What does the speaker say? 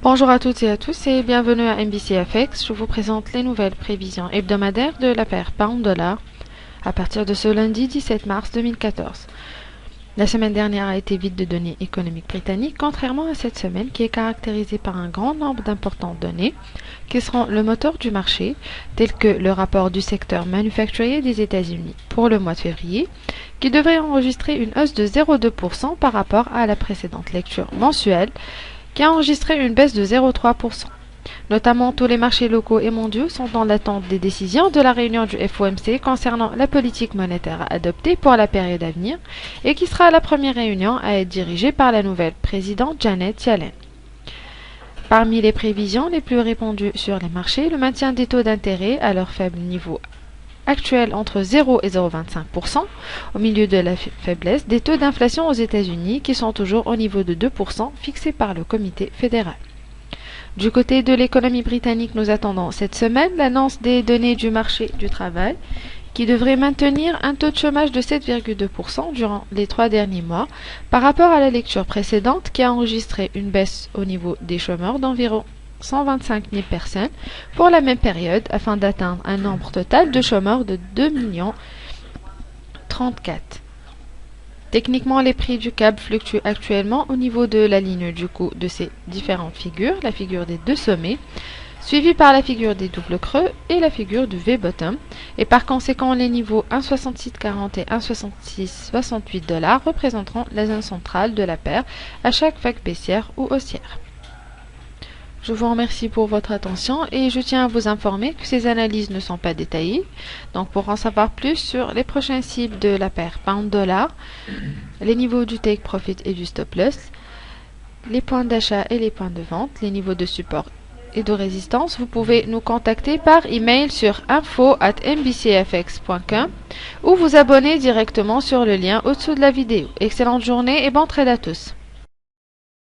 Bonjour à toutes et à tous et bienvenue à MBCFX. Je vous présente les nouvelles prévisions hebdomadaires de la paire pound-dollar à partir de ce lundi 17 mars 2014. La semaine dernière a été vide de données économiques britanniques, contrairement à cette semaine qui est caractérisée par un grand nombre d'importantes données qui seront le moteur du marché, tels que le rapport du secteur manufacturier des États-Unis pour le mois de février, qui devrait enregistrer une hausse de 0,2% par rapport à la précédente lecture mensuelle, qui a enregistré une baisse de 0,3%. Notamment, tous les marchés locaux et mondiaux sont dans l'attente des décisions de la réunion du FOMC concernant la politique monétaire adoptée pour la période à venir et qui sera la première réunion à être dirigée par la nouvelle présidente Janet Yellen. Parmi les prévisions les plus répandues sur les marchés, le maintien des taux d'intérêt à leur faible niveau actuel entre 0 et 0,25%, au milieu de la faiblesse des taux d'inflation aux États-Unis qui sont toujours au niveau de 2% fixé par le comité fédéral. Du côté de l'économie britannique, nous attendons cette semaine l'annonce des données du marché du travail qui devrait maintenir un taux de chômage de 7,2% durant les 3 derniers mois par rapport à la lecture précédente qui a enregistré une baisse au niveau des chômeurs d'environ 125 000 personnes pour la même période afin d'atteindre un nombre total de chômeurs de 2 34 000. Techniquement, les prix du câble fluctuent actuellement au niveau de la ligne du coût de ces différentes figures, la figure des deux sommets, suivie par la figure des doubles creux et la figure du V-bottom, et par conséquent les niveaux 1,6640 et 1,6668 $ représenteront la zone centrale de la paire à chaque vague baissière ou haussière. Je vous remercie pour votre attention et je tiens à vous informer que ces analyses ne sont pas détaillées. Donc pour en savoir plus sur les prochains cibles de la paire pound-dollar, les niveaux du take profit et du stop loss, les points d'achat et les points de vente, les niveaux de support et de résistance, vous pouvez nous contacter par email sur info@mbcfx.com ou vous abonner directement sur le lien au-dessous de la vidéo. Excellente journée et bon trade à tous.